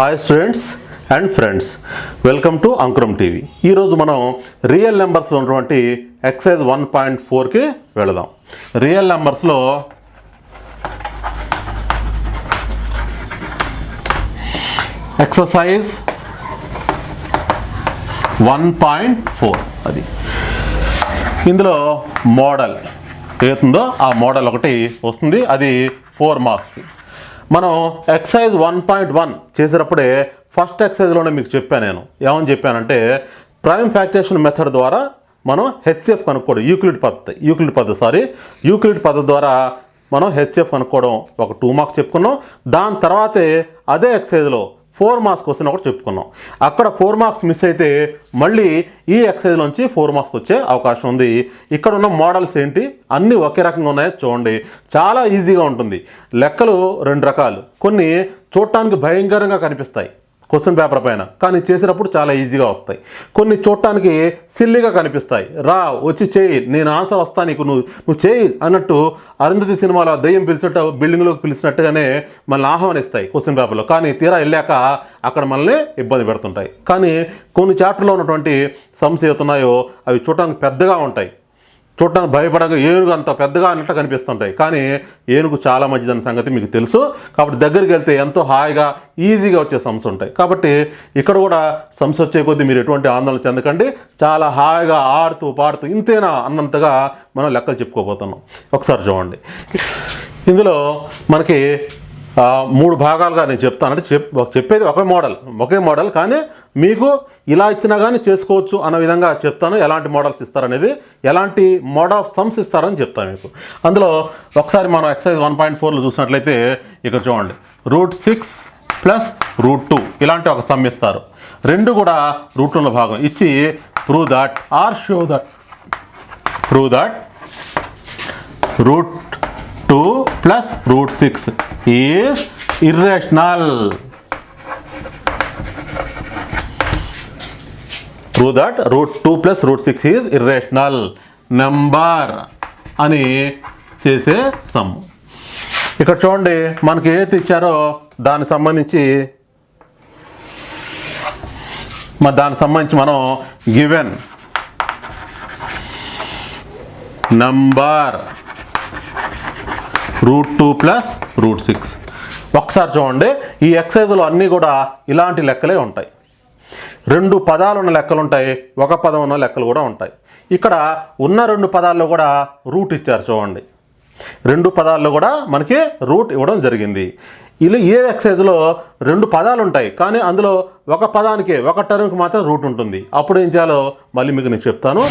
Hi students and friends, welcome to Ankuram TV. ఈరోజు మనం real నెంబర్స్లో ఉన్నటువంటి ఎక్సైజ్ 1.4కి వెళదాం. రియల్ నెంబర్స్లో ఎక్సర్సైజ్ 1.4 అది. ఇందులో మోడల్ ఏతుందో ఆ మోడల్ ఒకటి వస్తుంది, అది 4 మార్క్స్కి. మనం ఎక్సైజ్ 1.1 చేసేటప్పుడే ఫస్ట్ ఎక్సైజ్లోనే మీకు చెప్పాను. నేను ఏమని చెప్పానంటే, ప్రైమ్ ఫ్యాక్టరేషన్ మెథడ్ ద్వారా మనం హెచ్సిఎఫ్ కనుక్కోవడం, యూక్లిడ్ పద్ధతి ద్వారా మనం హెచ్సిఎఫ్ కనుక్కోవడం ఒక 2 మార్క్స్ చెప్పుకున్నాం. దాని తర్వాతే అదే ఎక్సైజ్లో 4 మార్క్స్ క్వశ్చన్ ఒకటి చెప్పుకున్నాం. అక్కడ 4 మార్క్స్ మిస్ అయితే మళ్ళీ ఈ ఎక్సైజ్లోంచి 4 మార్క్స్ వచ్చే అవకాశం ఉంది. ఇక్కడ ఉన్న మోడల్స్ ఏంటి, అన్నీ ఒకే రకంగా ఉన్నాయో చూడండి. చాలా ఈజీగా ఉంటుంది. లెక్కలు 2 రకాలు. కొన్ని చూడటానికి భయంకరంగా కనిపిస్తాయి క్వశ్చన్ పేపర్ పైన, కానీ చేసేటప్పుడు చాలా ఈజీగా వస్తాయి. కొన్ని చూడటానికి సిల్లీగా కనిపిస్తాయి. రా వచ్చి చేయి, నేను ఆన్సర్ వస్తా నీకు, నువ్వు చేయి అన్నట్టు అరుంధతి సినిమాలో దయ్యం పిలిచినట్టు, బిల్డింగ్లోకి పిలిచినట్టుగానే మనల్ని ఆహ్వానిస్తాయి క్వశ్చన్ పేపర్లో. కానీ తీరా వెళ్ళాక అక్కడ మనల్ని ఇబ్బంది పెడుతుంటాయి. కానీ కొన్ని చాప్టర్లో ఉన్నటువంటి సమ్స్ ఏతున్నాయో అవి చూడటానికి పెద్దగా ఉంటాయి. చూడటానికి భయపడగా ఏనుగు అంత పెద్దగా అన్నట్టు కనిపిస్తుంటాయి, కానీ ఏనుగు చాలా మంచిదన్న సంగతి మీకు తెలుసు. కాబట్టి దగ్గరికి వెళ్తే ఎంతో హాయిగా ఈజీగా వచ్చే సమ్స్ ఉంటాయి. కాబట్టి ఇక్కడ కూడా సమ్స్ వచ్చే కొద్దీ మీరు ఎటువంటి ఆందోళన చెందకండి. చాలా హాయిగా ఆడుతూ పాడుతూ ఇంతేనా అన్నంతగా మనం లెక్కలు చెప్పుకోబోతున్నాం. ఒకసారి చూడండి. ఇందులో మనకి 3 భాగాలుగా నేను చెప్తాను. అంటే చెప్పేది ఒకే మోడల్, కానీ మీకు ఇలా ఇచ్చినా కానీ చేసుకోవచ్చు అన్న విధంగా చెప్తాను. ఎలాంటి మోడల్స్ ఇస్తారనేది, ఎలాంటి మోడ్ ఆఫ్ సమ్స్ ఇస్తారని చెప్తాను మీకు. అందులో ఒకసారి మనం ఎక్సైజ్ 1.4లో చూసినట్లయితే ఇక్కడ చూడండి, √6 + √2 ఇలాంటి ఒక సమ్ ఇస్తారు. 2 కూడా √2లో భాగం ఇచ్చి prove that or show that √2 + √6 is irrational. Prove that √2 + √6 is irrational number అని చేసే సమ్. ఇక్కడ చూడండి, మనకి ఏది ఇచ్చారో దానికి సంబంధించి మనం గివెన్ నంబర్ √2 + √6. ఒకసారి చూడండి, ఈ ఎక్సైజ్లో అన్నీ కూడా ఇలాంటి లెక్కలే ఉంటాయి. 2 పదాలు ఉన్న లెక్కలు ఉంటాయి, 1 పదం ఉన్న లెక్కలు కూడా ఉంటాయి. ఇక్కడ ఉన్న 2 పదాల్లో కూడా రూట్ ఇచ్చారు. చూడండి, 2 పదాల్లో కూడా మనకి రూట్ ఇవ్వడం జరిగింది. ఇలా ఏ ఎక్సైజ్లో 2 పదాలు ఉంటాయి, కానీ అందులో ఒక పదానికి, ఒక టర్మ్కి మాత్రం రూట్ ఉంటుంది. అప్పుడు ఏం చేయాలో మళ్ళీ మీకు నేను చెప్తాను.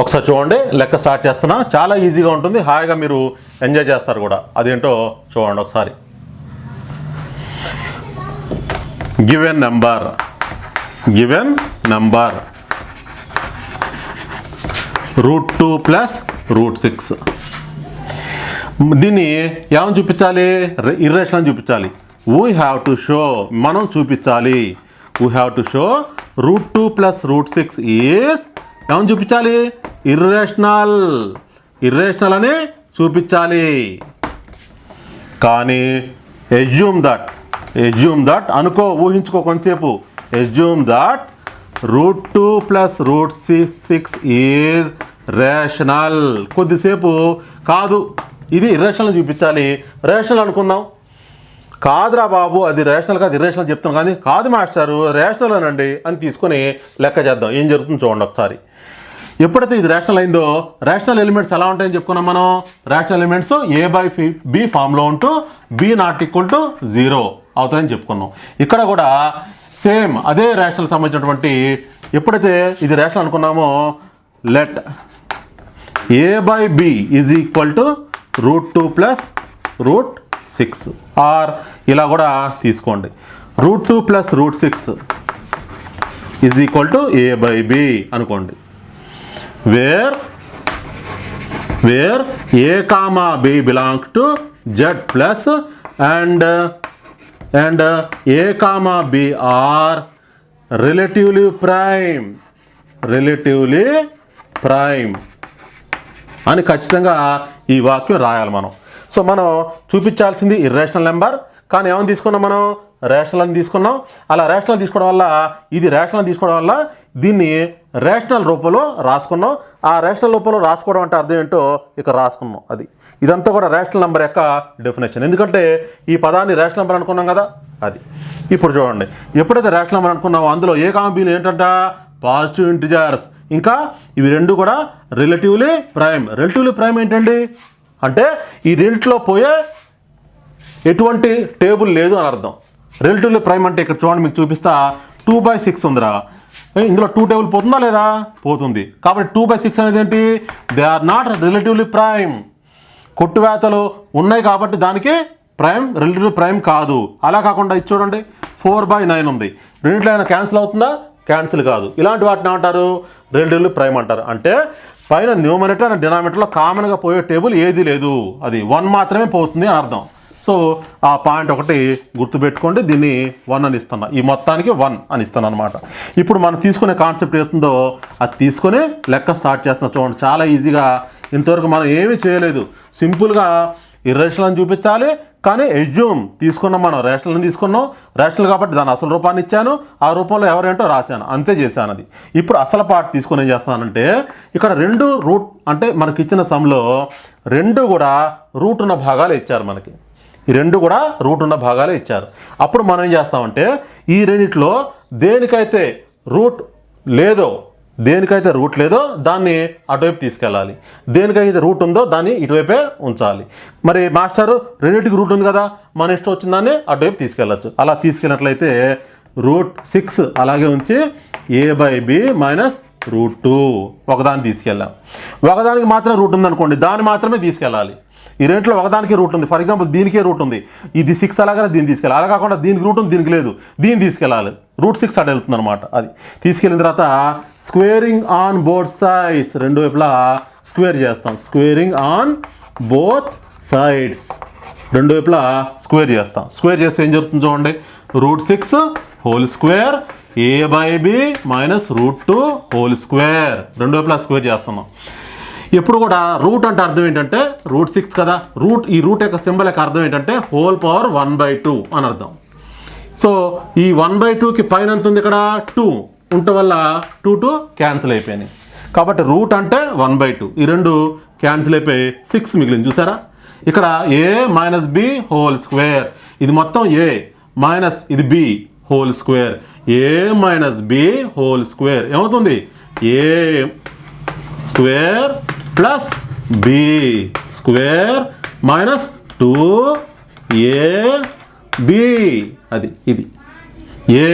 ఒకసారి చూడండి, లెక్క స్టార్ట్ చేస్తున్నా. చాలా ఈజీగా ఉంటుంది, హాయిగా మీరు ఎంజాయ్ చేస్తారు కూడా. అదేంటో చూడండి ఒకసారి. Given number √2 + √6. దీన్ని ఏమని చూపించాలి? ఇర్రేషనల్ చూపించాలి. మనం చూపించాలి. We have to show √2 + √6 is ఏమని చూపించాలి? ఇర్రేషనల్ అని చూపించాలి. కానీ ఎజ్యూమ్ దట్ అనుకో, ఊహించుకో కొంతసేపు. Assume that √2 + √6 is rational. కొద్దిసేపు కాదు, ఇది ఇర్రేషనల్ చూపించాలి, రేషనల్ అనుకుందాం. కాదురా బాబు, అది రేషనల్ కాదు, ఇర్రేషనల్ చెప్తాను. కానీ కాదు మాస్టారు, రేషనల్ అనండి అని తీసుకొని లెక్క చేద్దాం. ఏం జరుగుతుందో చూడండి ఒకసారి. ఎప్పుడైతే ఇది రేషనల్ అయిందో, రేషనల్ ఎలిమెంట్స్ ఎలా ఉంటాయని చెప్పుకున్నాం మనం. రేషనల్ ఎలిమెంట్స్ a/b ఫామ్లో ఉంటూ b ≠ 0 అవుతాయని చెప్పుకున్నాం. ఇక్కడ కూడా సేమ్ అదే రేషనల్ సంబంధించినటువంటి, ఎప్పుడైతే ఇది రేషనల్ అనుకున్నామో, లెట్ a/b = √2 + √6 ఆర్ ఇలా కూడా తీసుకోండి. √2 + √6 = a/b అనుకోండి. Where a, b belongs to z+ and a, b are relatively prime అని ఖచ్చితంగా ఈ వాక్యం రాయాలి మనం. సో మనం చూపించాల్సింది ఇర్రేషనల్ నెంబర్, కానీ ఏమని తీసుకున్నాం మనం? రేషనల్ అని తీసుకున్నాం. అలా రేషనల్ తీసుకోవడం వల్ల ఇది రేషనల్ తీసుకోవడం వల్ల దీన్ని రేషనల్ రూపంలో రాసుకున్నాం. ఆ రేషనల్ రూపంలో రాసుకోవడం అంటే అర్థం ఏంటో ఇక్కడ రాసుకున్నాం. అది ఇదంతా కూడా రేషనల్ నెంబర్ యొక్క డెఫినేషన్. ఎందుకంటే ఈ పదాన్ని రేషనల్ నెంబర్ అనుకున్నాం కదా. అది ఇప్పుడు చూడండి, ఎప్పుడైతే రేషనల్ నెంబర్ అనుకున్నామో అందులో ఏ కామ బీలు ఏంటంట పాజిటివ్ ఇంటిజర్స్. ఇంకా ఇవి రెండు కూడా రిలేటివ్లీ ప్రైమ్. రిలేటివ్లీ ప్రైమ్ ఏంటండి అంటే ఈ రెండిట్లో పోయే ఎటువంటి టేబుల్ లేదు అని అర్థం. రిలేటివ్లీ ప్రైమ్ అంటే ఇక్కడ చూడండి, మీకు చూపిస్తా. 2/6 ఉందిరా, ఇందులో 2 టేబుల్ పోతుందా లేదా? పోతుంది. కాబట్టి 2/6 అనేది ఏంటి? They are not relatively prime. కొట్టువేతలు ఉన్నాయి కాబట్టి దానికి ప్రైమ్ రిలేటివ్లీ ప్రైమ్ కాదు. అలా కాకుండా ఇది చూడండి 4/9 ఉంది, రెండింటిలో అయినా క్యాన్సిల్ అవుతుందా? క్యాన్సిల్ కాదు. ఇలాంటి వాటిని ఏమంటారు? రిలేటివ్లీ ప్రైమ్ అంటారు. అంటే పైన న్యూమరేటర్ అండ్ డినామినేటర్లో కామన్గా పోయే టేబుల్ ఏది లేదు, అది 1 మాత్రమే పోతుంది అని అర్థం. సో ఆ పాయింట్ ఒకటి గుర్తుపెట్టుకోండి. దీన్ని 1 అని ఇస్తున్నా, ఈ మొత్తానికి 1 అని ఇస్తాను అనమాట. ఇప్పుడు మనం తీసుకునే కాన్సెప్ట్ ఏతుందో అది తీసుకొని లెక్క స్టార్ట్ చేస్తున్నాం. చూడండి, చాలా ఈజీగా. ఇంతవరకు మనం ఏమీ చేయలేదు, సింపుల్గా ఇర్రేషనల్ అని చూపించాలి. కానీ ఎజ్యూమ్ తీసుకున్నాం, మనం రేషనల్ అని తీసుకున్నాం. రేషనల్ కాబట్టి దాని అసలు రూపాన్ని ఇచ్చాను, ఆ రూపంలో ఎవరేంటో రాశాను, అంతే చేశాను. అది ఇప్పుడు అసలు పార్ట్ తీసుకొని ఏం చేస్తానంటే ఇక్కడ 2 రూట్ అంటే మనకి ఇచ్చిన సమ్లో 2 కూడా రూట్ ఉన్న భాగాలు ఇచ్చారు మనకి. ఈ 2 కూడా రూట్ ఉన్న భాగాలే ఇచ్చారు. అప్పుడు మనం ఏం చేస్తామంటే ఈ రెండిట్లో దేనికైతే రూట్ లేదో దాన్ని అటువైపు తీసుకెళ్ళాలి, దేనికైతే రూట్ ఉందో దాన్ని ఇటువైపే ఉంచాలి. మరి మాస్టర్ రెండింటికి రూట్ ఉంది కదా, మన ఇష్టం వచ్చిన దాన్ని అటువైపు తీసుకెళ్ళచ్చు. అలా తీసుకెళ్ళినట్లయితే √6 అలాగే ఉంచి a/b - √2 ఒకదాన్ని తీసుకెళ్ళాం. ఒకదానికి మాత్రమే రూట్ ఉందనుకోండి, దాన్ని మాత్రమే తీసుకెళ్ళాలి. ఈ రెంట్లో ఒకదానికి రూట్ ఉంది, ఫర్ ఎగ్జాంపుల్ దీనికే రూట్ ఉంది, ఇది 6 అలాగే దీన్ని తీసుకెళ్ళాలి. అలా కాకుండా దీనికి రూట్ ఉంది దీనికి లేదు, దీన్ని తీసుకెళ్ళాలి. √6 అటు వెళ్తుంది అనమాట. అది తీసుకెళ్ళిన తర్వాత స్క్వేరింగ్ ఆన్ బోత్ సైడ్స్, రెండు వైపులా స్క్వేర్ చేస్తాం. స్క్వేరింగ్ ఆన్ బోత్ సైడ్స్, రెండు వైపులా స్క్వేర్ చేస్తాం. స్క్వేర్ చేస్తే ఏం జరుగుతుంది చూడండి, √6 హోల్ స్క్వేర్ a/b - √2 రెండు వైపులా స్క్వేర్ చేస్తున్నాం. ఎప్పుడు కూడా రూట్ అంటే అర్థం ఏంటంటే √6 కదా, ఈ రూట్ యొక్క సింబల్ యొక్క అర్థం ఏంటంటే హోల్ పవర్ 1/2 అని అర్థం. సో ఈ 1/2కి పైన ఎంత ఉంది ఇక్కడ 2 ఉండటం వల్ల 2 క్యాన్సిల్ అయిపోయినాయి. కాబట్టి రూట్ అంటే 1/2, ఈ రెండు క్యాన్సిల్ అయిపోయి 6 మిగిలింది. చూసారా, ఇక్కడ a - b హోల్ స్క్వేర్, ఇది మొత్తం a మైనస్ ఇది b whole square, a - b whole square ఏమవుతుంది? a square plus b square minus 2ab, అది ఇది a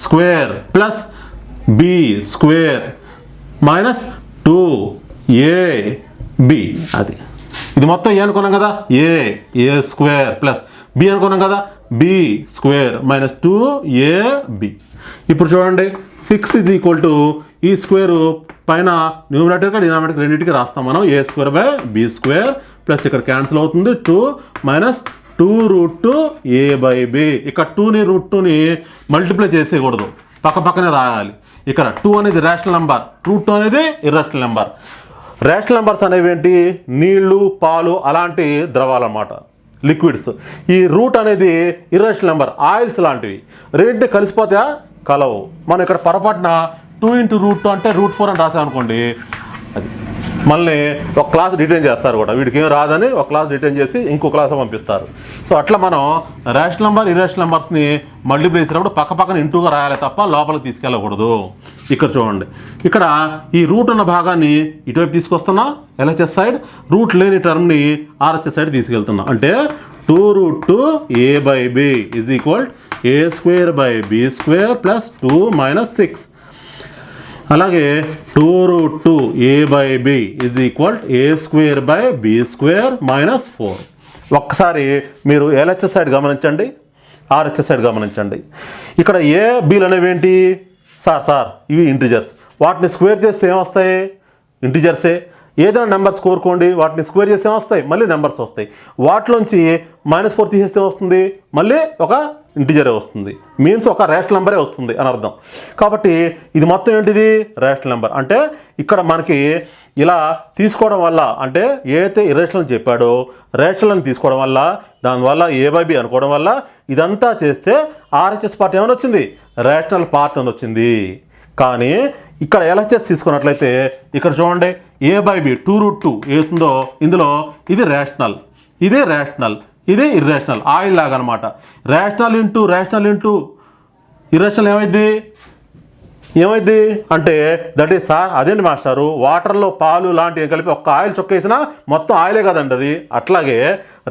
square plus b square minus 2ab, అది ఇది మొత్తం ఏ అనుకున్నాం కదా, a స్క్వేర్ ప్లస్ b అనుకున్నాం కదా, b స్క్వేర్ మైనస్ 2ab. ఇప్పుడు చూడండి 6 = ఈ స్క్వేర్ పైన న్యూమరేటర్గా డినామినేటర్ రెండింటికి రాస్తాం మనం. a²/b² ప్లస్ ఇక్కడ క్యాన్సిల్ అవుతుంది 2 మైనస్ 2√2a/b. ఇక్కడ 2ని √2ని మల్టిప్లై చేసేయకూడదు, పక్క పక్కనే రాయాలి. ఇక్కడ 2 అనేది రేషనల్ నెంబర్, √2 అనేది ఇర్రేషనల్ నెంబర్. రేషనల్ నెంబర్స్ అనేవి ఏంటి? నీళ్లు, పాలు అలాంటి ద్రవాలు అన్నమాట, లిక్విడ్స్. ఈ రూట్ అనేది ఇర్రేషనల్ నెంబర్, ఆయిల్స్ లాంటివి. రెండింటి కలిసిపోతే కలవు. మనం ఇక్కడ పొరపాటున 2 × √2 అంటే √4 అని రాసామనుకోండి, అది మళ్ళీ ఒక క్లాస్ డిటైన్ చేస్తారు కూడా, వీడికి ఏం రాదని ఒక క్లాస్ డిటైన్ చేసి ఇంకో క్లాస్ పంపిస్తారు. సో అట్లా మనం రేషనల్ నెంబర్, ఇర్రేషనల్ నెంబర్స్ని మల్టిప్లై చేసినప్పుడు పక్క పక్కన ఇంటూగా రాయాలి తప్ప లోపలికి తీసుకెళ్ళకూడదు. ఇక్కడ చూడండి, ఇక్కడ ఈ రూట్ ఉన్న భాగాన్ని ఇటువైపు తీసుకొస్తున్నా LHS సైడ్, రూట్ లేని టర్మ్ని RHS సైడ్ తీసుకెళ్తున్నా. అంటే 2√2a/b = a² ప్లస్ 2 - 6. అలాగే 2√2a/b = a² -4. ఒక్కసారి మీరు LHS సైడ్ గమనించండి, RHS సైడ్ గమనించండి. ఇక్కడ a/bలు అనేవి ఏంటి సార్? ఇవి ఇంటిజర్స్. వాటిని స్క్వేర్ చేస్తే ఏమొస్తాయి? ఇంటిజర్సే. ఏదైనా నెంబర్స్ కోరుకోండి, వాటిని స్క్వేర్ చేస్తే ఏమొస్తాయి? మళ్ళీ నెంబర్స్ వస్తాయి. వాటిలోంచి -4 తీసేస్తే వస్తుంది, మళ్ళీ ఒక ఇంటిజరే వస్తుంది, మీన్స్ ఒక రేషనల్ నెంబరే వస్తుంది అని అర్థం. కాబట్టి ఇది మొత్తం ఏంటిది రేషనల్ నెంబర్. అంటే ఇక్కడ మనకి ఇలా తీసుకోవడం వల్ల, అంటే ఏదైతే ఇర్రేషనల్ చెప్పాడో రేషనల్ అని తీసుకోవడం వల్ల, దానివల్ల A/B అనుకోవడం వల్ల ఇదంతా చేస్తే RHS పార్ట్ ఏమైనా వచ్చింది, రేషనల్ పార్ట్ అని వచ్చింది. కానీ ఇక్కడ LHS తీసుకున్నట్లయితే ఇక్కడ చూడండి A/B 2√2 ఏతుందో ఇందులో ఇది రేషనల్, ఇదే రేషనల్, ఇది ఇర్రేషనల్, ఆయిల్ లాగా అనమాట. రేషనల్ ఇంటూ ఇర్రేషనల్ ఏమైంది అంటే దట్ ఈస్ సార్ అదేంటి మాస్టారు, వాటర్లో పాలు లాంటివి కలిపి ఒక్క ఆయిల్ చొక్కేసినా మొత్తం ఆయిలే కదండి అది. అట్లాగే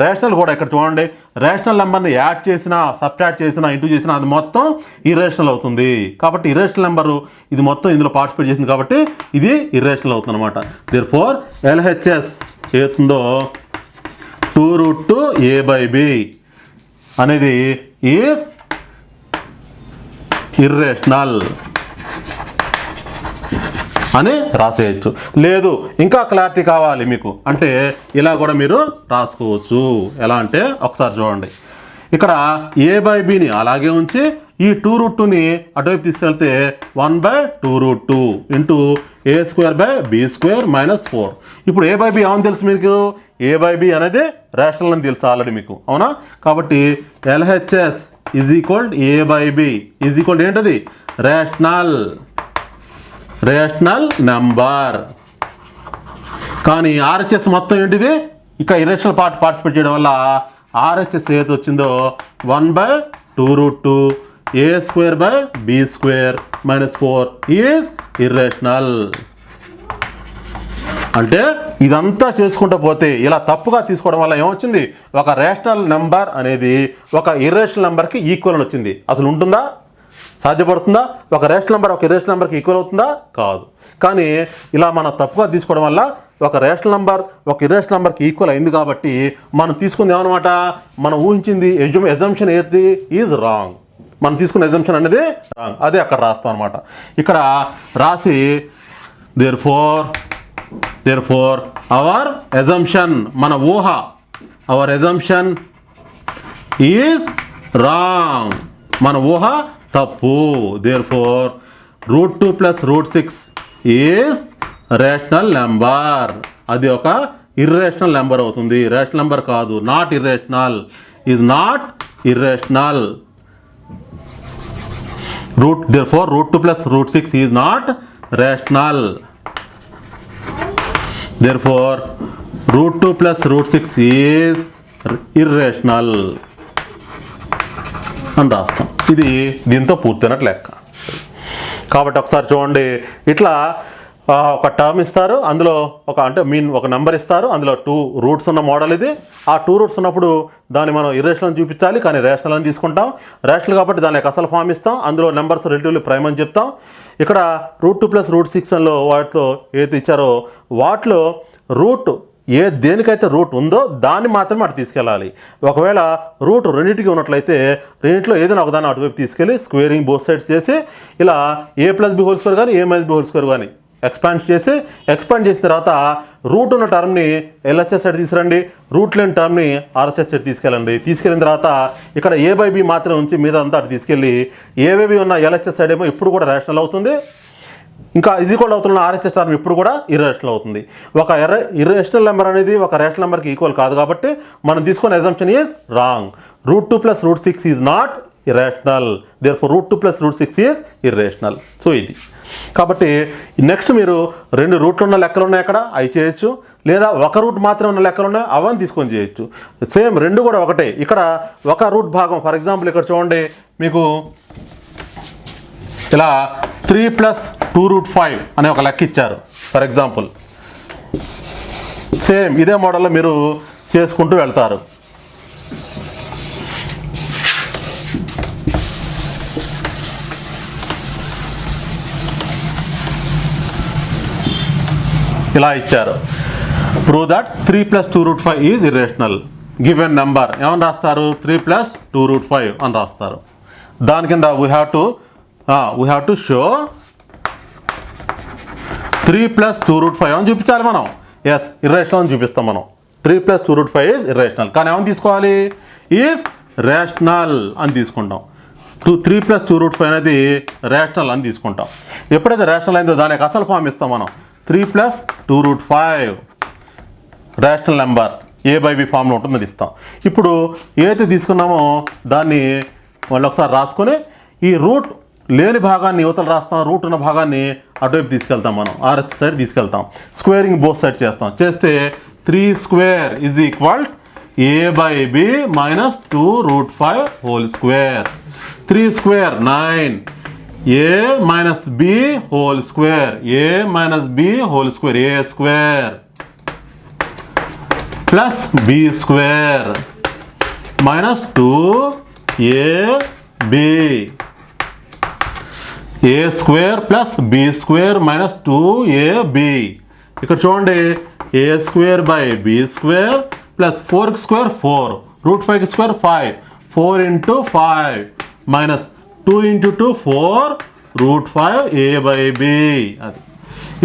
రేషనల్ కూడా ఇక్కడ చూడండి, రేషనల్ నెంబర్ని యాడ్ చేసినా సబ్ట్రాక్ట్ చేసినా ఇంటూ చేసినా అది మొత్తం ఇర్రేషనల్ అవుతుంది. కాబట్టి ఇర్రేషనల్ నెంబరు ఇది మొత్తం ఇందులో పార్టిసిపేట్ చేసింది కాబట్టి ఇది ఇర్రేషనల్ అవుతుంది అనమాట. దేర్ఫోర్ LHS ఏతుందో 2√2 A/B అనేది ఈజ్ ఇర్రేషనల్ అని రాసేయచ్చు. లేదు ఇంకా క్లారిటీ కావాలి మీకు అంటే ఇలా కూడా మీరు రాసుకోవచ్చు. ఎలా అంటే ఒకసారి చూడండి, ఇక్కడ A/Bని అలాగే ఉంచి ఈ 2√2ని అటువైపు తీసుకెళ్తే 1/2√2 ఇంటూ A²/B² -4. ఇప్పుడు A/B ఏమని తెలుసు మీకు, A/B అనేది రేషనల్ అని తెలుసు ఆల్రెడీ మీకు, అవునా? కాబట్టి LHS = A/B ఏంటది రేషనల్ నెంబర్. కానీ RHS మొత్తం ఏంటిది, ఇక్కడ ఇర్రేషనల్ పార్ట్ పార్టిసిపేట్ చేయడం వల్ల RHS ఏది వచ్చిందో 1/2√2 A²/B² -4 ఈజ్ ఇర్రేషనల్. అంటే ఇదంతా చేసుకుంటూ పోతే ఇలా తప్పుగా తీసుకోవడం వల్ల ఏమొచ్చింది, ఒక రేషనల్ నెంబర్ అనేది ఒక ఇర్రేషనల్ నెంబర్కి ఈక్వల్ అని వచ్చింది. అసలు ఉంటుందా, సాధ్యపడుతుందా? ఒక రేషనల్ నెంబర్ ఒక ఇర్రేషనల్ నెంబర్కి ఈక్వల్ అవుతుందా? కాదు. కానీ ఇలా మనం తప్పుగా తీసుకోవడం వల్ల ఒక రేషనల్ నెంబర్ ఒక ఇర్రేషనల్ నెంబర్కి ఈక్వల్ అయింది. కాబట్టి మనం తీసుకుంది ఏమన్నమాట, మనం ఊహించింది ఎజంప్షన్ ఏది ఈజ్ రాంగ్. మనం తీసుకున్న ఎజంప్షన్ అనేది రాంగ్, అదే అక్కడ రాస్తాం అనమాట. ఇక్కడ రాసి దేర్ఫోర్ అవర్ ఎజంప్షన్, మన ఊహ, అవర్ ఎజంప్షన్ ఈజ్ రాంగ్, మన ఊహ తప్పు. Therefore √2 + √6 is rational number. అది ఒక ఇర్రేషనల్ నెంబర్ అవుతుంది, రేషనల్ నెంబర్ కాదు. Not irrational, is not irrational. Therefore √2 + √6 is not rational. Therefore √2 + √6 is irrational అని రాస్తాం. ఇది దీంతో పూర్తయినట్లు లెక్క. కాబట్టి ఒకసారి చూడండి, ఇట్లా ఒక టర్మ్ ఇస్తారు, అందులో ఒక నెంబర్ ఇస్తారు, అందులో 2 రూట్స్ ఉన్న మోడల్ ఇది. ఆ 2 రూట్స్ ఉన్నప్పుడు దాన్ని మనం ఇర్రేషనల్ చూపించాలి, కానీ రేషనల్ అని తీసుకుంటాం. రేషనల్ కాబట్టి దాని యొక్క అసలు ఫామ్ ఇస్తాం, అందులో నెంబర్స్ రిలేటివ్లీ ప్రైమ్ అని చెప్తాం. ఇక్కడ √2 + √6 లో వాటిలో ఏదైతే ఇచ్చారో వాటిలో దేనికైతే రూట్ ఉందో దాన్ని మాత్రమే అటు తీసుకెళ్ళాలి. ఒకవేళ రూట్ రెండింటికి ఉన్నట్లయితే రెండింటిలో ఏదైనా ఒకదాన్ని అటువైపు తీసుకెళ్ళి స్క్వేరింగ్ బోత్ సైడ్స్ చేసి ఇలా A+B² కానీ A-B² కానీ ఎక్స్పాండ్ చేసిన తర్వాత రూట్ ఉన్న టర్మ్ని LHS సైడ్ తీసుకురండి, రూట్ లేని టర్మ్ని RHS సైడ్ తీసుకెళ్ళిన తర్వాత ఇక్కడ A/B మాత్రం ఉంచి మీద అంతా అటు తీసుకెళ్ళి A/B ఉన్న LHS సైడ్ ఏమో ఇప్పుడు కూడా రేషనల్ అవుతుంది, ఇంకా ఈక్వల్ అవుతున్న RHS టర్మ్ ఇప్పుడు కూడా ఇర్రేషనల్ అవుతుంది. ఒక ఇర్రేషనల్ నెంబర్ అనేది ఒక రేషనల్ నెంబర్కి ఈక్వల్ కాదు కాబట్టి మనం తీసుకున్న assumption is wrong. √2 + √6 is not irrational. Therefore √2 + √6 is irrational. So ఇది కాబట్టి నెక్స్ట్ మీరు 2 రూట్లు ఉన్న లెక్కలు ఉన్నాయి అక్కడ, అవి చేయొచ్చు. లేదా ఒక రూట్ మాత్రమే ఉన్న లెక్కలు ఉన్నాయి, అవన్నీ తీసుకొని చేయొచ్చు. సేమ్ రెండు కూడా ఒకటే. ఇక్కడ ఒక రూట్ భాగం, ఫర్ ఎగ్జాంపుల్ ఇక్కడ చూడండి, మీకు ఇలా 3 + 2√5 అనే ఒక లెక్క ఇచ్చారు ఫర్ ఎగ్జాంపుల్. సేమ్ ఇదే మోడల్లో మీరు చేసుకుంటూ వెళ్తారు. ఇలా ఇచ్చారు, prove that 3 + 2√5 is irrational. Given number ఏమని రాస్తారు, 3 + 2√5 అని రాస్తారు. దాని కింద వీ హ్యావ్ టు షో 3 + 2√5 అని చూపించాలి మనం. ఎస్, ఇర్రేషనల్ అని చూపిస్తాం మనం. 3 + 2√5 ఈజ్ ఇర్రేషనల్. కానీ ఏమని తీసుకోవాలి, ఈజ్ రేషనల్ అని తీసుకుంటాం. 3 + 2√5 అనేది రేషనల్ అని తీసుకుంటాం. ఎప్పుడైతే రేషనల్ అయిందో దానికి అసలు ఫామ్ ఇస్తాం మనం. 3 + 2√5 రేషనల్ నెంబర్ A/B ఫామ్లో ఉంటుంది, అది ఇస్తాం. ఇప్పుడు ఏదైతే తీసుకున్నామో దాన్ని మళ్ళీ ఒకసారి రాసుకొని ఈ రూట్ లేని భాగాన్ని యువతలు రాస్తాం, రూట్ ఉన్న భాగాన్ని అటువైపు తీసుకెళ్తాం, మనం RHS సైడ్ తీసుకెళ్తాం. స్క్వేరింగ్ బోత్ సైడ్ చేస్తాం. చేస్తే 3² = A/B - 2√5 whole square. 3² 9. A - B whole square. A - B whole square. A² plus B² - 2AB. A² plus B² - 2AB. ఇక్కడ చూడండి, A² / B² ప్లస్ 4కి స్క్వేర్ 4, √5కి స్క్వేర్ 5, 4 × 5 మైనస్ 2 × 2 4 √5 A/B. అది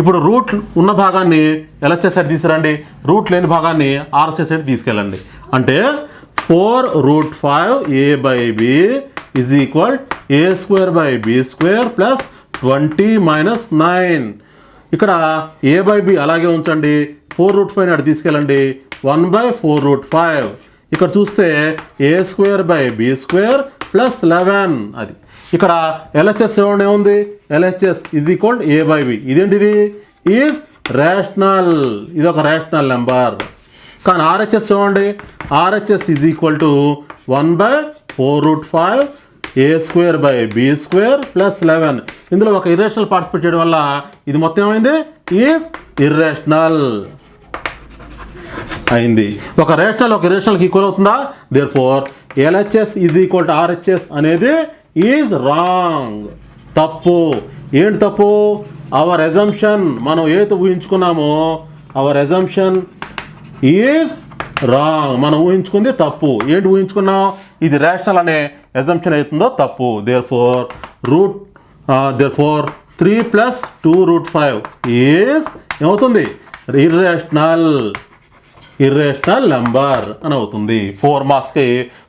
ఇప్పుడు route ఉన్న భాగాన్ని LHS సైడ్ తీసుకురండి, రూట్ లేని భాగాన్ని RHS సైడ్ తీసుకెళ్ళండి. అంటే 4√5 A/B = A² / B² ప్లస్ 20 - 9. ఇక్కడ A/B అలాగే ఉంచండి, 4√5 అటు తీసుకెళ్ళండి, 1/4√5. ఇక్కడ చూస్తే A² / B² ప్లస్ 11. అది ఇక్కడ LHS చూడండి ఏముంది, LHS = A/B. ఇదేంటిది, ఈజ్ రేషనల్, ఇది ఒక రేషనల్ నెంబర్. కానీ RHS చూడండి, RHS = 1/4√5 A² / B² ప్లస్ 11. ఇందులో ఒక ఇర్రేషనల్ పార్టిసిపేట్ చేయడం వల్ల ఇది మొత్తం ఏమైంది, ఈజ్ ఇర్రేషనల్ అయింది. ఒక రేషనల్ ఒక ఇర్రేషనల్కి ఈక్వల్ అవుతుందా? దేర్ఫోర్ LHS = RHS అనేది ఈజ్ రాంగ్, తప్పు. ఏంటి తప్పు? అవర్ ఎజంప్షన్, మనం ఏదైతే ఊహించుకున్నామో అవర్ ఎజంప్షన్ ఈజ్ రాంగ్. మనం ఊహించుకుంది తప్పు. ఏంటి ఊహించుకున్నాం? ఇది రేషనల్ అనే ఎజంప్షన్ అవుతుందో తప్పు. దేర్ఫోర్ 3 + 2√5 ఈజ్ ఏమవుతుంది, ఇర్రేషనల్ నెంబర్ అని అవుతుంది. 4 మార్క్స్కి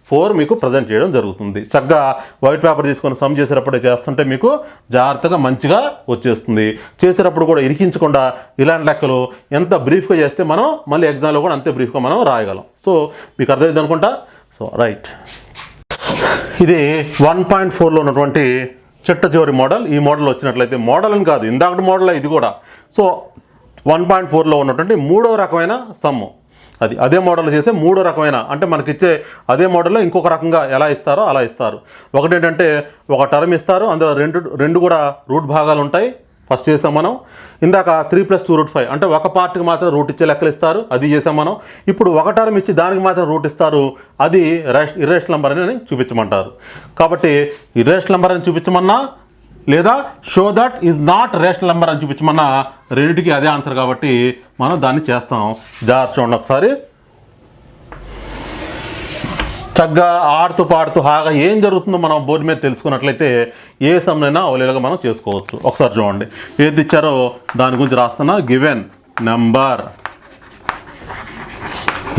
4 మీకు ప్రజెంట్ చేయడం జరుగుతుంది. చక్కగా వైట్ పేపర్ తీసుకొని సమ్ చేసేటప్పుడే చేస్తుంటే మీకు జాగ్రత్తగా మంచిగా వచ్చేస్తుంది. చేసేటప్పుడు కూడా ఇరికించకుండా ఇలాంటి లెక్కలు ఎంత బ్రీఫ్గా చేస్తే మనం మళ్ళీ ఎగ్జామ్లో కూడా అంతే బ్రీఫ్గా మనం రాయగలం. సో మీకు అర్థమైంది అనుకుంటా. సో రైట్, ఇది 1.4లో ఉన్నటువంటి చిట్ట చివరి మోడల్. ఈ మోడల్ వచ్చినట్లయితే, మోడల్ అని కాదు ఇందాకటి మోడల్ ఇది కూడా. సో 1.4లో ఉన్నటువంటి 3వ రకమైన సమ్ము, అదే మోడల్ చేసే 3వ రకమైన, అంటే మనకి ఇచ్చే అదే మోడల్లో ఇంకొక రకంగా ఎలా ఇస్తారో అలా ఇస్తారు. ఒకటి ఏంటంటే ఒక టర్మ్ ఇస్తారు, అందులో రెండు కూడా రూట్ భాగాలు ఉంటాయి. ఫస్ట్ చేసాం మనం. ఇందాక 3 + 2√5 అంటే ఒక పార్ట్కి మాత్రం రూట్ ఇచ్చే లెక్కలు ఇస్తారు, అది చేసాం మనం. ఇప్పుడు ఒక టర్మ్ ఇచ్చి దానికి మాత్రం రూట్ ఇస్తారు, అది ఇర్రేషనల్ నెంబర్ అని చూపించమంటారు. కాబట్టి ఇర్రేషనల్ నెంబర్ అని చూపించమన్నా లేదా show that is not rational number అని చూపించమన్నా రెండింటికి అదే ఆన్సర్. కాబట్టి మనం దాన్ని చేస్తాం. జాగ్రత్త చూడండి ఒకసారి. చక్కగా ఆడుతూ పాడుతూ హాగా ఏం జరుగుతుందో మనం బోర్డు మీద తెలుసుకున్నట్లయితే ఏ సమ్నైనా అవలేలుగా మనం చేసుకోవచ్చు. ఒకసారి చూడండి, ఏది ఇచ్చారో దాని గురించి రాస్తున్నా. Given number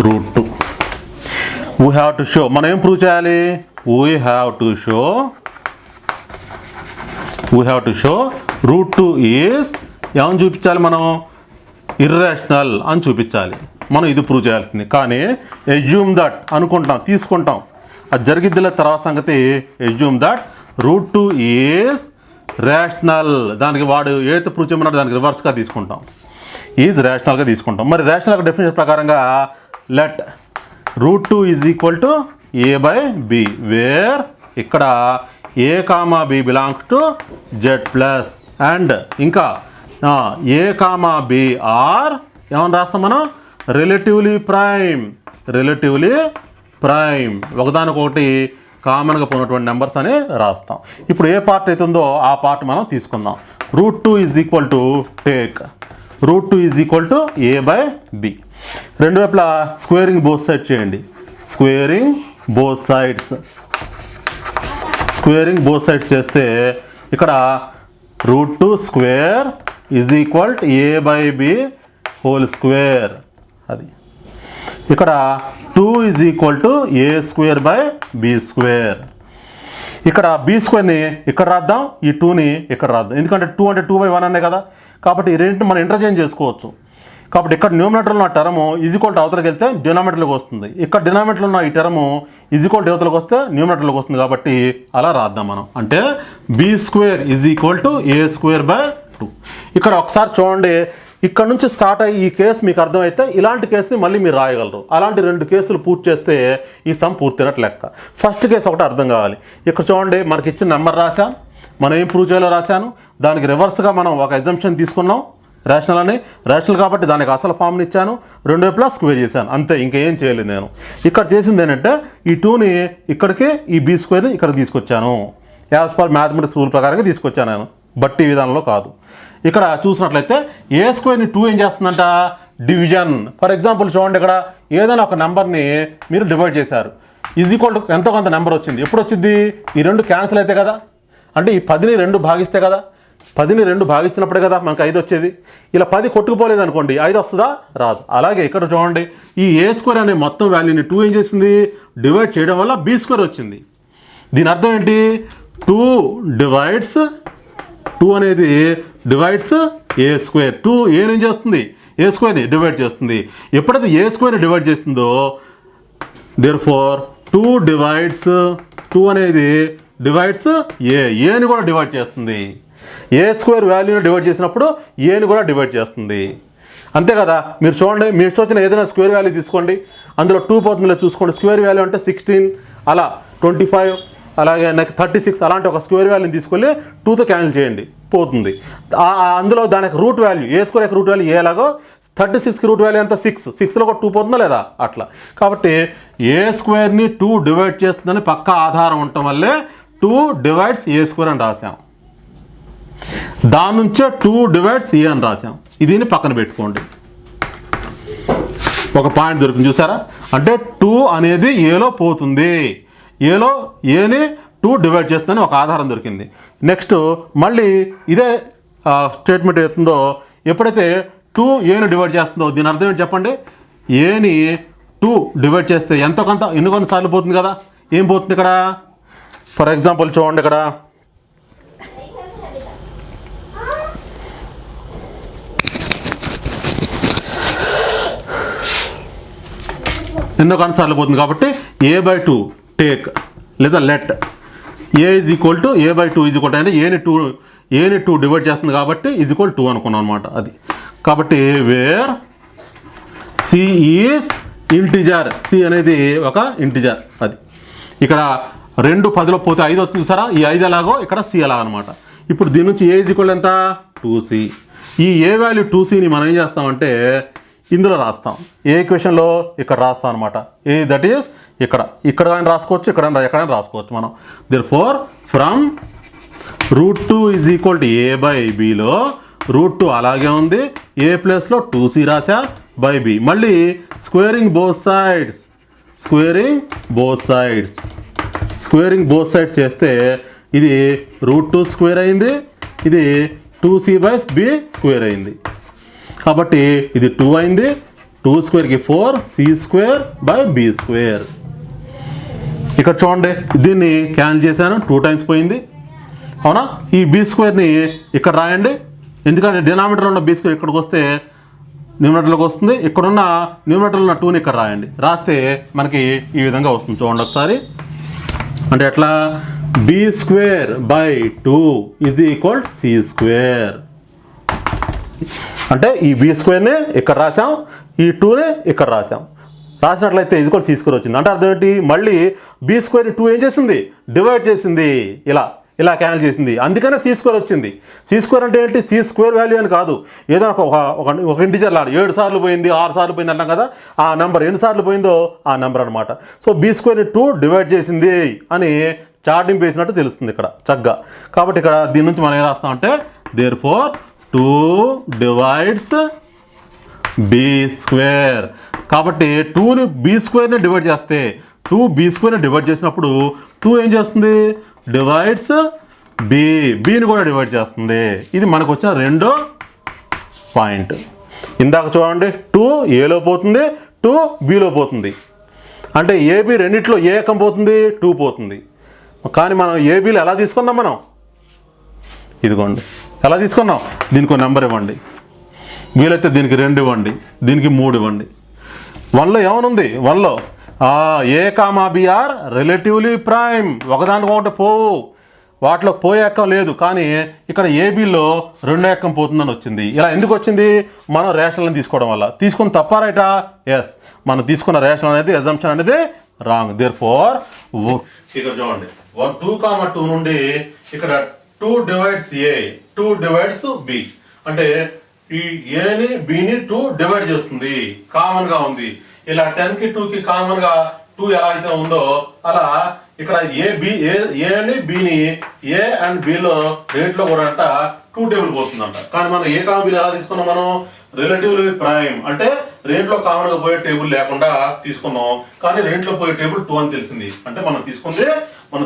√2 we have to show. మనం ఏం ప్రూవ్ చేయాలి? We have to show √2 is ఏమని చూపించాలి మనం? ఇర్రేషనల్ అని చూపించాలి. మనం ఇది ప్రూవ్ చేయాల్సింది. కానీ ఎజ్యూమ్ దట్ అనుకుంటాం, తీసుకుంటాం, అది జరిగిద్దిలే తర్వాత సంగతి. Assume that √2 is rational. దానికి వాడు ఏదైతే ప్రూవ్ చేయమన్నాడో దానికి రివర్స్గా తీసుకుంటాం, ఈజ్ రేషనల్గా తీసుకుంటాం. మరి రేషనల్ డెఫినేషన్ ప్రకారంగా లెట్ √2 = A/B, వేర్ ఇక్కడ A, B belongs to Z+ and ఇంకా A, B ఆర్ ఏమని రాస్తాం మనం? Relatively prime. ఒకదానికొకటి కామన్గా పోయినటువంటి నెంబర్స్ అని రాస్తాం. ఇప్పుడు ఏ పార్ట్ అవుతుందో ఆ పార్ట్ మనం తీసుకుందాం. √2 = A/B. రెండు వైపులా స్క్వేరింగ్ బోత్ సైడ్స్ చేయండి. స్క్వేరింగ్ బోత్ సైడ్స్ చేస్తే ఇక్కడ √2² = A/B హోల్ స్క్వేర్. అది ఇక్కడ 2 is equal to A square by B square. ఇక్కడ బి స్క్వేర్ని ఇక్కడ రాద్దాం, ఈ 2ని ఇక్కడ రాద్దాం. ఎందుకంటే 2 అంటే 2/1 అనే కదా, కాబట్టి ఈ రెండింటిని మనం ఇంటర్చేంజ్ చేసుకోవచ్చు. కాబట్టి ఇక్కడ న్యూమరేటర్లో ఉన్న టర్ము ఈజ్ఈక్వల్ టు అవతలకి వెళ్తే డినామినేటర్లోకి వస్తుంది, ఇక్కడ డినామినేటర్లో ఉన్న ఈ టర్ము ఈజ్ఈక్వల్ టు అవతలకి వస్తే న్యూమరేటర్లోకి వస్తుంది. కాబట్టి అలా రాద్దాం మనం. అంటే B square is equal to A square by 2. ఇక్కడ ఒకసారి చూడండి, ఇక్కడ నుంచి స్టార్ట్ అయ్యి ఈ కేసు మీకు అర్థమైతే ఇలాంటి కేసుని మళ్ళీ మీరు రాయగలరు. అలాంటి 2 కేసులు పూర్తి చేస్తే ఈ సమ్ పూర్తినట్టు లెక్క. ఫస్ట్ కేసు ఒకటి అర్థం కావాలి. ఇక్కడ చూడండి, మనకి ఇచ్చిన నెంబర్ రాశాను, మనం ఏం ప్రూవ్ చేయాలో రాశాను, దానికి రివర్స్గా మనం ఒక ఎగ్జంప్షన్ తీసుకున్నాం రేషనల్ అని. రేషనల్ కాబట్టి దానికి అసలు ఫామ్ని ఇచ్చాను, 2 వైపులా స్క్వేర్ చేశాను, అంతే, ఇంకేం చేయలేదు నేను. ఇక్కడ చేసింది ఏంటంటే ఈ 2ని ఇక్కడికి, ఈ బి స్క్వేర్ని ఇక్కడ తీసుకొచ్చాను. యాజ్ పర్ మ్యాథమెటిక్స్ రూల్ ప్రకారంగా తీసుకొచ్చాను నేను, బట్టి విధానంలో కాదు. ఇక్కడ చూసినట్లయితే ఏ స్క్వేర్ని 2 ఏం చేస్తుందంట, డివిజన్. ఫర్ ఎగ్జాంపుల్ చూడండి, ఇక్కడ ఏదైనా ఒక నెంబర్ని మీరు డివైడ్ చేశారు, ఈజ్ ఈక్వల్ టు ఎంతో కొంత నెంబర్ వచ్చింది. ఎప్పుడు వచ్చింది, ఈ 2 క్యాన్సిల్ అయితే కదా, అంటే ఈ 10ని 2 భాగిస్తే కదా, 10ని 2 భాగించినప్పుడే కదా మనకు 5 వచ్చేది. ఇలా 10 కొట్టుకుపోలేదు అనుకోండి, 5 వస్తుందా, రాదు. అలాగే ఇక్కడ చూడండి, ఈ ఏ స్క్వేర్ అనే మొత్తం వాల్యూని 2 ఏం చేసింది, డివైడ్ చేయడం వల్ల బి స్క్వేర్ వచ్చింది. దీని అర్థం ఏంటి, 2 డివైడ్స్ 2 అనేది డివైడ్స్ ఏ స్క్వేర్. 2 ఏం చేస్తుంది, ఏ స్క్వేర్ని డివైడ్ చేస్తుంది. ఎప్పుడైతే ఏ స్క్వేర్ని డివైడ్ చేస్తుందో దేర్ఫోర్ 2 డివైడ్స్ 2 అనేది డివైడ్స్ ఏని కూడా డివైడ్ చేస్తుంది. ఏ స్క్వేర్ వాల్యూని డివైడ్ చేసినప్పుడు ఏని కూడా డివైడ్ చేస్తుంది, అంతే కదా. మీరు చూడండి, మీరు వచ్చిన ఏదైనా స్క్వేర్ వాల్యూ తీసుకోండి, అందులో 2 పోతుందో చూసుకోండి. స్క్వేర్ వాల్యూ అంటే 16, అలా 25, అలాగే నాకు 36, అలాంటి ఒక స్క్వేర్ వాల్యూని తీసుకెళ్ళి 2తో క్యాన్సిల్ చేయండి, పోతుంది. అందులో దానికి రూట్ వాల్యూ, ఏ స్క్వేర్ యొక్క రూట్ వాల్యూ ఏ లాగో 36కి రూట్ వాల్యూ ఎంత 6, 6లో కూడా 2 పోతుందా లేదా, అట్లా. కాబట్టి ఏ స్క్వేర్ని 2 డివైడ్ చేస్తుందని పక్కా ఆధారం ఉండటం వల్లే 2 డివైడ్స్ ఏ స్క్వేర్ అని రాసాం. దాని నుంచే 2 డివైడ్స్ ఏ అని రాసాం. దీన్ని పక్కన పెట్టుకోండి. ఒక పాయింట్ దొరికింది చూసారా, అంటే 2 అనేది ఏలో పోతుంది, ఏలో ఏని 2 డివైడ్ చేస్తుందని ఒక ఆధారం దొరికింది. నెక్స్ట్ మళ్ళీ ఇదే స్టేట్మెంట్ అవుతుందో, ఎప్పుడైతే 2 ఏని డివైడ్ చేస్తుందో దీని అర్థం ఏంటి చెప్పండి, ఏని 2 డివైడ్ చేస్తే ఎంతో కొంత ఎన్ని కొన్నిసార్లు పోతుంది కదా. ఏం పోతుంది ఇక్కడ, ఫర్ ఎగ్జాంపుల్ చూడండి, ఇక్కడ ఎన్నో కొన్నిసార్లు పోతుంది. కాబట్టి a/2 టేక్ లేదా let A is equal to a/2 is equal to, అంటే ఏని 2 డివైడ్ చేస్తుంది కాబట్టి ఈజ్ ఈక్వల్ 2 అనుకున్నాం అనమాట. అది కాబట్టి where C is integer, C అనేది ఒక ఇంటిజర్. అది ఇక్కడ 2 10లో పోతే 5 వస్తుంది చూసారా, ఈ 5 ఎలాగో ఇక్కడ సి ఎలాగ అనమాట. ఇప్పుడు దీని నుంచి ఏ ఈజ్ ఈక్వల్ ఎంత, 2c. ఈ ఏ వాల్యూ 2cని మనం ఏం చేస్తామంటే ఇందులో రాస్తాం, ఏ ఈక్వేషన్లో ఇక్కడ రాస్తాం అనమాట. ఏ దట్ ఈస్ ఇక్కడ కానీ రాసుకోవచ్చు, ఎక్కడైనా రాసుకోవచ్చు మనం. Therefore from √2 is equal to a/bలో √2 అలాగే ఉంది, ఏ ప్లేస్లో 2c రాసా బై b. మళ్ళీ స్క్వేరింగ్ బోత్ సైడ్స్ చేస్తే ఇది √2 స్క్వేర్ అయింది, ఇది 2c/b స్క్వేర్ అయింది. కాబట్టి ఇది 2 అయింది, 2 స్క్వేర్కి 4, c²/b స్క్వేర్. ఇక్కడ చూడండి, దీన్ని క్యాన్సిల్ చేశాను, 2 టైమ్స్ పోయింది, అవునా. ఈ బి స్క్వేర్ని ఇక్కడ రాయండి, ఎందుకంటే డినామినేటర్లో ఉన్న బి స్క్వేర్ ఇక్కడికి వస్తే న్యూమరేటర్లోకి వస్తుంది. ఇక్కడున్న న్యూమరేటర్లో ఉన్న 2ని ఇక్కడ రాయండి, రాస్తే మనకి ఈ విధంగా వస్తుంది. చూడండి ఒకసారి, అంటే ఎట్లా, b²/2 ఈజ్ ఈక్వల్ c². అంటే ఈ బి స్క్వేర్ని ఇక్కడ రాసాం, ఈ 2ని ఇక్కడ రాసినట్లయితే ఇది కూడా c² వచ్చింది. అంటే అర్థం ఏంటి, మళ్ళీ బి స్క్వేర్ని 2 ఏం చేసింది, డివైడ్ చేసింది, ఇలా క్యాన్సిల్ చేసింది, అందుకనే c² వచ్చింది. c² అంటే ఏంటి, c² వాల్యూ అని కాదు, ఏదో ఒక ఇంటిజర్ లాడు 7 సార్లు పోయింది, 6 సార్లు పోయింది అంటాం కదా, ఆ నెంబర్ ఎన్ని సార్లు పోయిందో ఆ నెంబర్ అనమాట. సో బి స్క్వేర్ని 2 డివైడ్ చేసింది అని చార్టింగ్ వేసినట్టు తెలుస్తుంది ఇక్కడ చక్కగా. కాబట్టి ఇక్కడ దీని నుంచి మనం ఏం రాస్తామంటే దేర్ఫోర్ 2 డివైడ్స్ b². కాబట్టి 2ని b² డివైడ్ చేస్తే 2 b² డివైడ్ చేసినప్పుడు 2 ఏం చేస్తుంది, డివైడ్స్ bని కూడా డివైడ్ చేస్తుంది. ఇది మనకు వచ్చిన రెండో పాయింట్. ఇందాక చూడండి, 2 ఏలో పోతుంది, 2 బిలో పోతుంది. అంటే ఏబి రెండిట్లో ఏ ఏకం పోతుంది, 2 పోతుంది. కానీ మనం ఏబీలో ఎలా తీసుకున్నాం, మనం ఇదిగోండి ఎలా తీసుకున్నాం, దీనికి ఒక నెంబర్ ఇవ్వండి, వీలైతే దీనికి 2 ఇవ్వండి, దీనికి 3 ఇవ్వండి. 1లో ఏమనుంది, 1లో ఏ కామా బిఆర్ రిలేటివ్లీ ప్రైమ్, ఒకదానికి ఒకటి పోవు, వాటిలో పోయే ఎక్కం లేదు. కానీ ఇక్కడ ఏబీలో 2 ఎక్కం పోతుందని వచ్చింది. ఇలా ఎందుకు వచ్చింది, మనం రేషనల్ని తీసుకోవడం వల్ల. తీసుకుని తప్ప రైటా, ఎస్, మనం తీసుకున్న రేషనల్ అనేది అజంప్షన్ అనేది రాంగ్. దేర్ఫోర్ ఇక్కడ చూడండి 2, 2 నుండి ఇక్కడ 2 డివైడ్స్ ఏ, 2 డివైడ్స్ బి, అంటే ఈ ఏని బిని 2 డివైడ్ చేస్తుంది, కామన్ గా ఉంది. ఇలా 10కి 2కి కామన్ గా 2 ఎలా అయితే ఉందో అలా ఇక్కడ ఏని బిని ఏ అండ్ బిలో రేట్లో కూడా అంట 2 టేబుల్ పోతుందంట. కానీ మనం ఏ కామన్ బిల్ ఎలా తీసుకున్నాం, మనం రిలేటివ్లీ ప్రైమ్ అంటే రేట్లో కామన్ గా పోయే టేబుల్ లేకుండా తీసుకున్నాం. కానీ రేట్లో పోయే టేబుల్ 2 అని తెలిసింది. అంటే మనం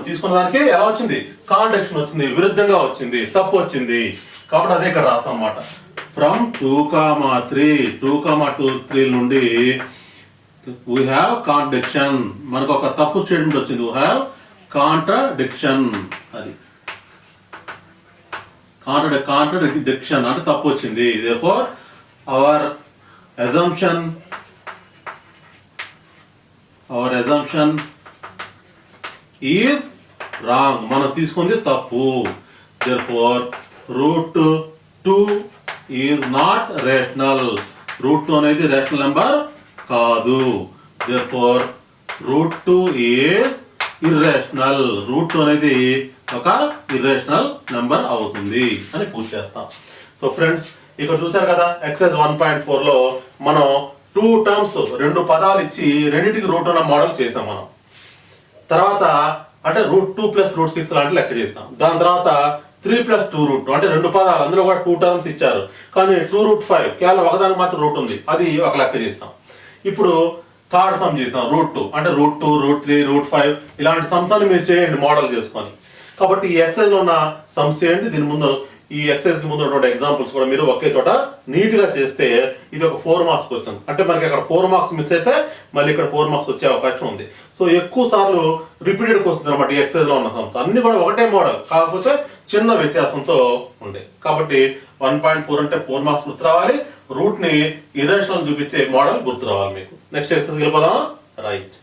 తీసుకున్న దానికి ఎలా వచ్చింది, కాంట్రడిక్షన్ వచ్చింది, విరుద్ధంగా వచ్చింది, తప్పు వచ్చింది. కాబట్టి అదే ఇక్కడ రాస్తాం అన్నమాట. ఫ్రమ్ 2, 3 నుండి we have contradiction, మనకు ఒక తప్పు స్టేట్మెంట్ వచ్చింది. we have contradiction, అది contradiction అంటే తప్పు వచ్చింది. therefore our assumption is wrong, మనం తీసుకుంది తప్పు. therefore √2 is not rational, √2 అనేది రేషనల్ నెంబర్ కాదు. therefore √2 is irrational, √2 అనేది ఒక ఇర్రేషనల్ నెంబర్ అవుతుంది అని ప్రూవ్ చేస్తాం. సో ఫ్రెండ్స్ ఇక్కడ చూసారు కదా, ఎక్సర్సైజ్ 1.4లో మనం 2 టర్మ్స్ 2 పదాలు ఇచ్చి రెండింటికి రూట్ ఉన్న మోడల్ చేసాం మనం. తర్వాత అంటే √2 + √6 లాంటి లెక్క చేసాం. దాని తర్వాత 3 + 2 రూట్ అంటే 2 పదాలు, అందులో కూడా 2 టర్మ్స్ ఇచ్చారు. కానీ 2√5 కేవలం ఒకదానికి మాత్రం రూట్ ఉంది, అది ఒక లెక్క చేసాం. ఇప్పుడు థర్డ్ సమ్ చేసాం, √2 అంటే √2, √3, √5 ఇలాంటి సమ్స్ అని మీరు చేయండి మోడల్ చేసుకొని. కాబట్టి ఈ ఎక్సర్సైజ్ లో ఉన్న సమ్స్ చేయండి. దీని ముందు ఈ ఎక్సర్సైజ్ కి ముందు ఉన్నటువంటి ఎగ్జాంపుల్స్ కూడా మీరు ఒకే చోట నీట్ గా చేస్తే ఇది ఒక 4 మార్క్స్ క్వశ్చన్. అంటే మనకి అక్కడ 4 మార్క్స్ మిస్ అయితే మళ్ళీ ఇక్కడ 4 మార్క్స్ వచ్చే అవకాశం ఉంది. సో ఎక్కువ సార్లు రిపీటెడ్ క్వశ్చన్ అనమాట ఈ ఎక్సర్సైజ్ లో ఉన్న సమ్స్. అన్ని కూడా ఒకటే మోడల్, కాకపోతే చిన్న వ్యత్యాసంతో ఉండే. కాబట్టి 1.4 అంటే 4 మార్క్స్ గుర్తు రావాలి, రూట్ ని ఇర్రేషనల్ చూపించే మోడల్ గుర్తు రావాలి మీకు. నెక్స్ట్ ఎక్సర్సైజ్ వెళ్ళిపోదాం. రైట్.